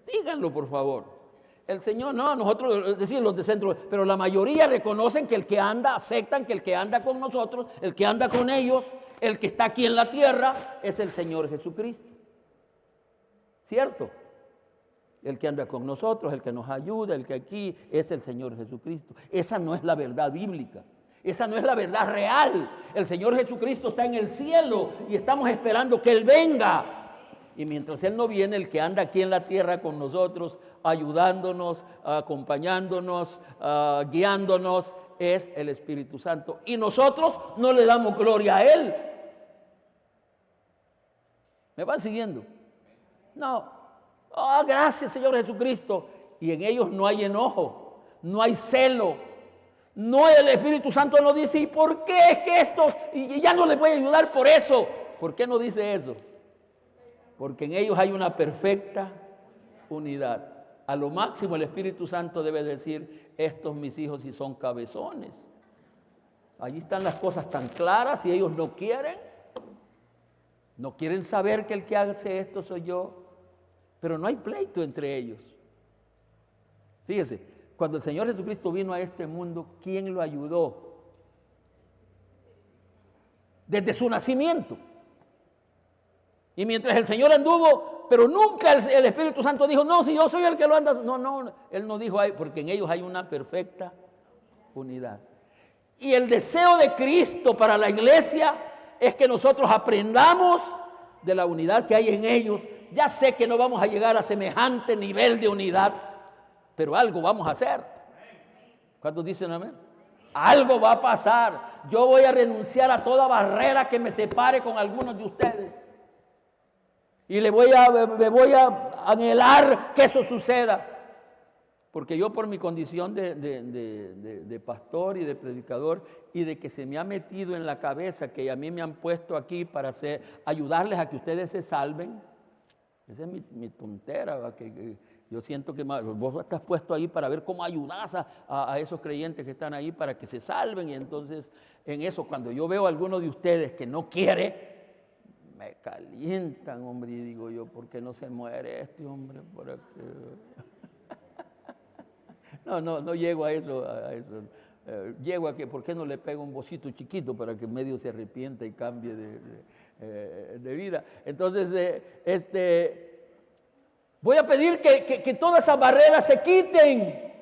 Díganlo, por favor. El Señor, no, nosotros, es decir, los de centro, pero la mayoría reconocen que el que anda, aceptan que el que anda con nosotros, el que anda con ellos, el que está aquí en la tierra, es el Señor Jesucristo. ¿Cierto? El que anda con nosotros, el que nos ayuda, el que aquí es el Señor Jesucristo. Esa no es la verdad bíblica. Esa no es la verdad real. El Señor Jesucristo está en el cielo y estamos esperando que Él venga. Y mientras Él no viene, el que anda aquí en la tierra con nosotros, ayudándonos, acompañándonos, guiándonos, es el Espíritu Santo. Y nosotros no le damos gloria a Él. ¿Me van siguiendo? No. Oh, gracias, Señor Jesucristo. Y en ellos no hay enojo, no hay celo. No, el Espíritu Santo no dice, ¿y por qué es que estos, y ya no les voy a ayudar por eso? ¿Por qué no dice eso? Porque en ellos hay una perfecta unidad. A lo máximo el Espíritu Santo debe decir, estos mis hijos sí son cabezones. Allí están las cosas tan claras y ellos no quieren saber que el que hace esto soy yo. Pero no hay pleito entre ellos. Fíjese. Cuando el Señor Jesucristo vino a este mundo, ¿quién lo ayudó? Desde su nacimiento. Y mientras el Señor anduvo, pero nunca el Espíritu Santo dijo, no, si yo soy el que lo anda. No, Él no dijo, porque en ellos hay una perfecta unidad. Y el deseo de Cristo para la iglesia es que nosotros aprendamos de la unidad que hay en ellos. Ya sé que no vamos a llegar a semejante nivel de unidad, pero algo vamos a hacer. ¿Cuántos dicen amén? Algo va a pasar. Yo voy a renunciar a toda barrera que me separe con algunos de ustedes. Y me voy a anhelar que eso suceda. Porque yo, por mi condición de pastor y de predicador, y de que se me ha metido en la cabeza que a mí me han puesto aquí para ayudarles a que ustedes se salven. Esa es mi tontera, ¿va? Que yo siento que vos estás puesto ahí para ver cómo ayudás a esos creyentes que están ahí para que se salven. Y entonces, en eso, cuando yo veo a alguno de ustedes que no quiere, me calientan, hombre, y digo yo, ¿por qué no se muere este hombre? No llego a eso. Llego a que, ¿por qué no le pego un bocito chiquito para que medio se arrepienta y cambie de vida? Entonces, voy a pedir que todas esas barreras se quiten,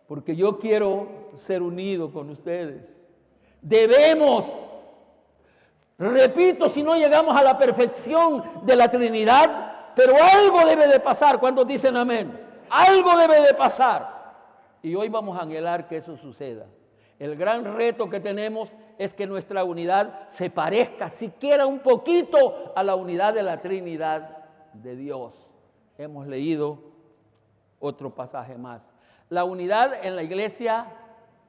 porque yo quiero ser unido con ustedes. Debemos, repito, si no llegamos a la perfección de la Trinidad, pero algo debe de pasar. ¿Cuántos dicen amén? Algo debe de pasar. Y hoy vamos a anhelar que eso suceda. El gran reto que tenemos es que nuestra unidad se parezca siquiera un poquito a la unidad de la Trinidad de Dios. Hemos leído otro pasaje más. La unidad en la iglesia,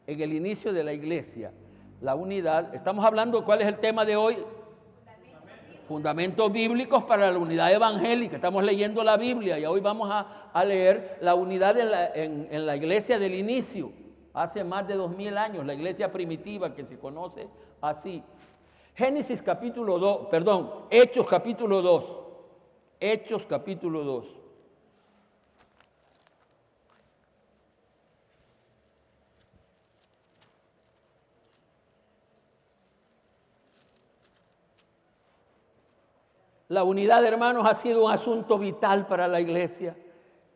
en el inicio de la iglesia. La unidad, estamos hablando, ¿cuál es el tema de hoy? Fundamentos bíblicos para la unidad evangélica. Estamos leyendo la Biblia y hoy vamos a leer la unidad en la iglesia del inicio. Hace más de 2000 años, la iglesia primitiva que se conoce así. Génesis capítulo 2, perdón, Hechos capítulo 2. Hechos capítulo 2. La unidad, hermanos, ha sido un asunto vital para la iglesia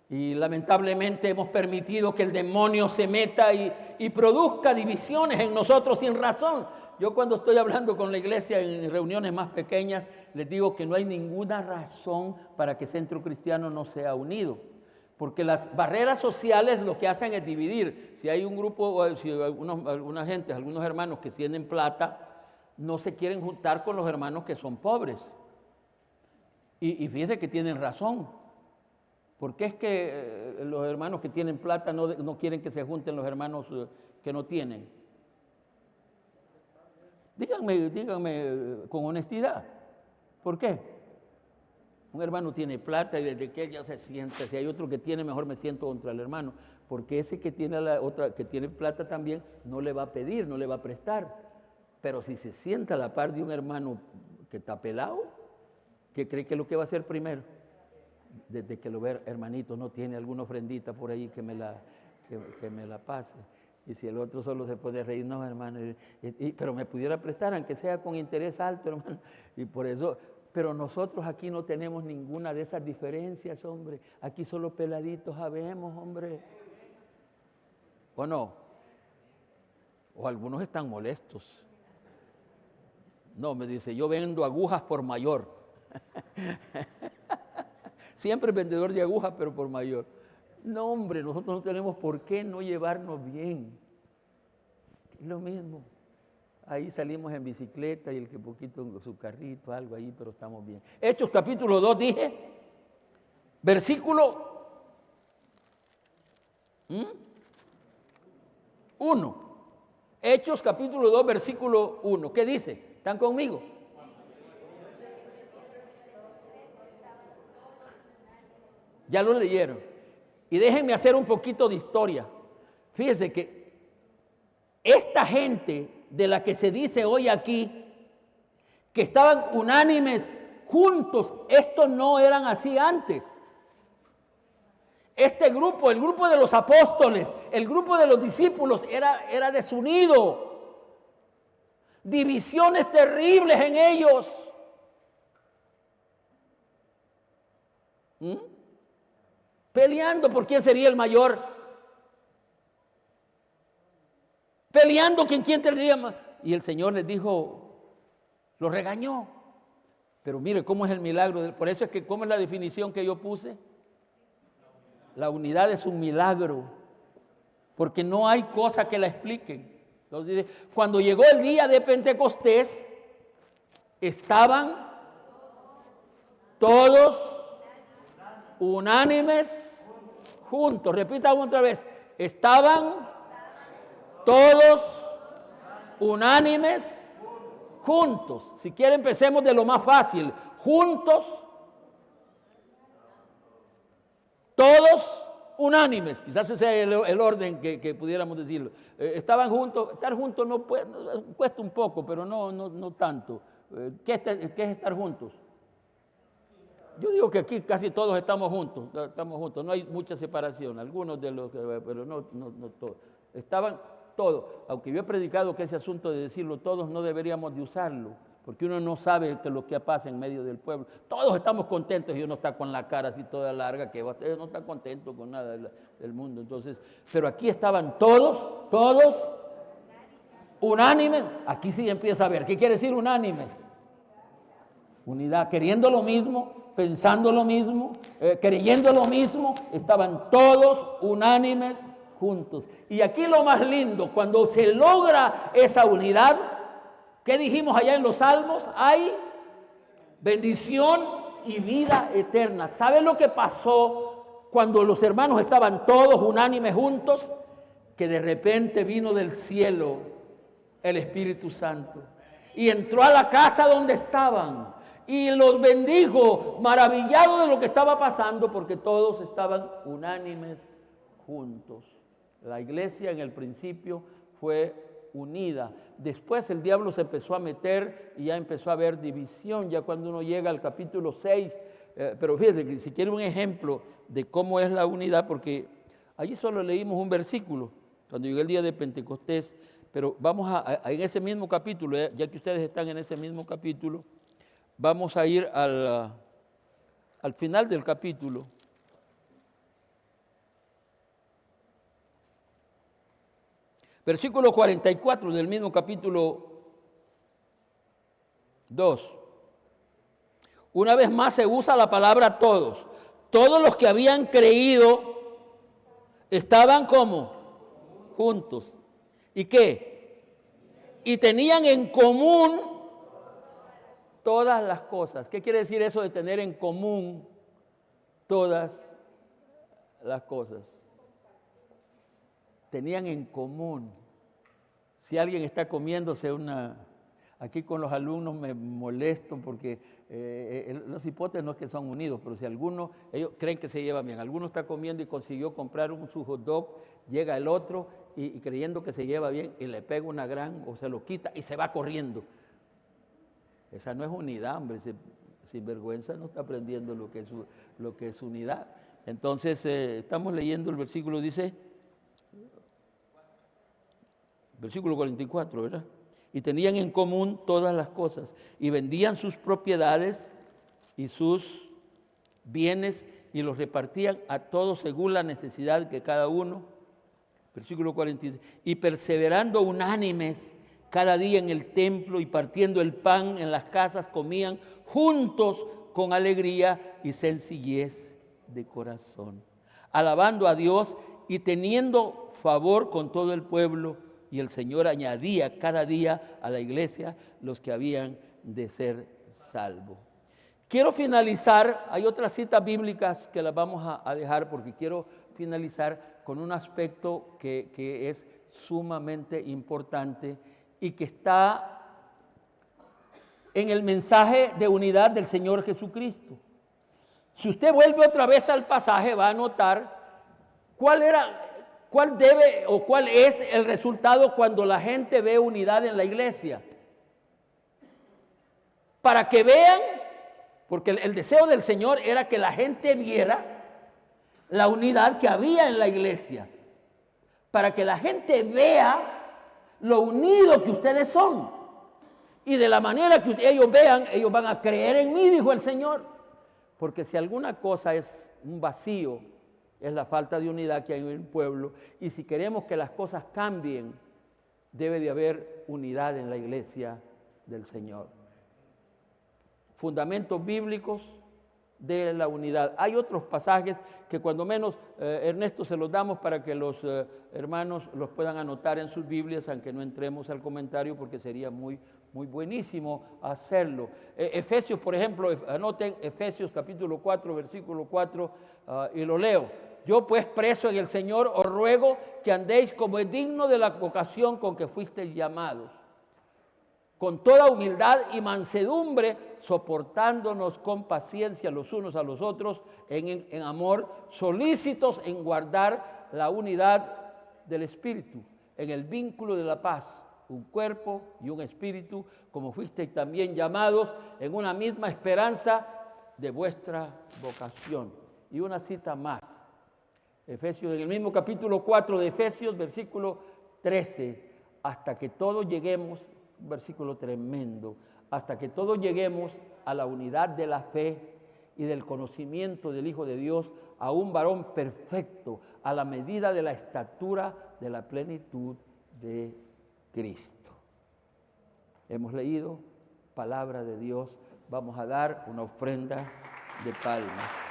y lamentablemente hemos permitido que el demonio se meta y produzca divisiones en nosotros sin razón. Yo cuando estoy hablando con la iglesia en reuniones más pequeñas, les digo que no hay ninguna razón para que Centro Cristiano no sea unido. Porque las barreras sociales lo que hacen es dividir. Si hay un grupo, si algunos hermanos que tienen plata, no se quieren juntar con los hermanos que son pobres. Y fíjense que tienen razón. ¿Por qué es que los hermanos que tienen plata no quieren que se junten los hermanos que no tienen? Díganme con honestidad. ¿Por qué? Un hermano tiene plata y desde que ella se sienta, si hay otro que tiene, mejor me siento contra el hermano. Porque ese que tiene que tiene plata también no le va a pedir, no le va a prestar. Pero si se sienta a la par de un hermano que está pelado, ¿qué cree que es lo que va a hacer primero? Desde que lo ve, hermanito, no tiene alguna ofrendita por ahí que me la pase. Y si el otro solo se puede reír, no, hermano, pero me pudiera prestar, aunque sea con interés alto, hermano. Y por eso, pero nosotros aquí no tenemos ninguna de esas diferencias, hombre. Aquí solo peladitos habemos, hombre. ¿O no? O algunos están molestos. No, me dice, yo vendo agujas por mayor. Siempre vendedor de agujas, pero por mayor. No, hombre, nosotros no tenemos por qué no llevarnos bien. Es lo mismo. Ahí salimos en bicicleta y el que poquito en su carrito, algo ahí, pero estamos bien. Hechos capítulo 2, dije, versículo 1. Hechos capítulo 2, versículo 1. ¿Qué dice? ¿Están conmigo? Ya lo leyeron. Y déjenme hacer un poquito de historia. Fíjense que esta gente de la que se dice hoy aquí, que estaban unánimes juntos, estos no eran así antes. Este grupo, el grupo de los apóstoles, el grupo de los discípulos era desunido. Divisiones terribles en ellos. Peleando por quién sería el mayor. Peleando quién tendría más. Y el Señor les dijo, los regañó. Pero mire cómo es el milagro. Por eso es que, ¿cómo es la definición que yo puse? La unidad es un milagro. Porque no hay cosa que la expliquen. Entonces, cuando llegó el día de Pentecostés, estaban todos unánimes juntos. Repita otra vez. Estaban todos unánimes juntos. Si quiere, empecemos de lo más fácil. Juntos, todos unánimes. Quizás ese sea el orden que pudiéramos decirlo. Estaban juntos. Estar juntos no cuesta un poco, pero no tanto. ¿Qué es estar juntos? Yo digo que aquí casi todos estamos juntos, no hay mucha separación, algunos de los que, pero no todos. Estaban todos, aunque yo he predicado que ese asunto de decirlo todos no deberíamos de usarlo, porque uno no sabe lo que pasa en medio del pueblo. Todos estamos contentos y uno está con la cara así toda larga, que usted no está contento con nada del mundo. Entonces, pero aquí estaban todos unánimes. Aquí sí empieza a ver, ¿qué quiere decir unánimes? Unidad, queriendo lo mismo, pensando lo mismo, creyendo lo mismo, estaban todos unánimes juntos. Y aquí lo más lindo, cuando se logra esa unidad, ¿qué dijimos allá en los Salmos? Hay bendición y vida eterna. ¿Saben lo que pasó cuando los hermanos estaban todos unánimes juntos? Que de repente vino del cielo el Espíritu Santo y entró a la casa donde estaban. Y los bendijo, maravillados de lo que estaba pasando, porque todos estaban unánimes juntos. La iglesia en el principio fue unida. Después el diablo se empezó a meter y ya empezó a haber división, ya cuando uno llega al capítulo 6. Pero fíjate que si quiere un ejemplo de cómo es la unidad, porque allí solo leímos un versículo, cuando llegó el día de Pentecostés, pero vamos en ese mismo capítulo, ya que ustedes están en ese mismo capítulo, vamos a ir al final del capítulo. Versículo 44 del mismo capítulo 2. Una vez más se usa la palabra todos. Todos los que habían creído estaban como juntos. ¿Y qué? Y tenían en común todas las cosas. ¿Qué quiere decir eso de tener en común todas las cosas? Tenían en común. Si alguien está comiéndose aquí con los alumnos me molesto porque los hipotes no es que son unidos, pero si ellos creen que se llevan bien. Alguno está comiendo y consiguió comprar su hot dog, llega el otro y creyendo que se lleva bien y le pega una gran o se lo quita y se va corriendo. Esa no es unidad, hombre. Sin vergüenza no está aprendiendo lo que es unidad. Entonces estamos leyendo el versículo, dice... Versículo 44, ¿verdad? Y tenían en común todas las cosas y vendían sus propiedades y sus bienes y los repartían a todos según la necesidad que cada uno. Versículo 46. Y perseverando unánimes cada día en el templo y partiendo el pan en las casas, comían juntos con alegría y sencillez de corazón, alabando a Dios y teniendo favor con todo el pueblo. Y el Señor añadía cada día a la iglesia los que habían de ser salvos. Quiero finalizar, hay otras citas bíblicas que las vamos a dejar porque quiero finalizar con un aspecto que es sumamente importante y que está en el mensaje de unidad del Señor Jesucristo. Si usted vuelve otra vez al pasaje va a notar cuál es el resultado cuando la gente ve unidad en la iglesia. Para que vean, porque el deseo del Señor era que la gente viera la unidad que había en la iglesia. Para que la gente vea lo unido que ustedes son. Y de la manera que ellos vean, ellos van a creer en mí, dijo el Señor. Porque si alguna cosa es un vacío, es la falta de unidad que hay en el pueblo. Y si queremos que las cosas cambien, debe de haber unidad en la iglesia del Señor. Fundamentos bíblicos de la unidad. Hay otros pasajes que cuando menos Ernesto se los damos para que los hermanos los puedan anotar en sus Biblias, aunque no entremos al comentario porque sería muy buenísimo hacerlo. Efesios, por ejemplo, anoten Efesios capítulo 4, versículo 4, y lo leo. Yo pues preso en el Señor os ruego que andéis como es digno de la vocación con que fuisteis llamados, con toda humildad y mansedumbre, soportándonos con paciencia los unos a los otros en amor, solícitos en guardar la unidad del Espíritu, en el vínculo de la paz, un cuerpo y un espíritu, como fuisteis también llamados en una misma esperanza de vuestra vocación. Y una cita más. Efesios, en el mismo capítulo 4 de Efesios, versículo 13, hasta que todos lleguemos, un versículo tremendo, hasta que todos lleguemos a la unidad de la fe y del conocimiento del Hijo de Dios, a un varón perfecto, a la medida de la estatura de la plenitud de Cristo. Hemos leído palabra de Dios, vamos a dar una ofrenda de palmas.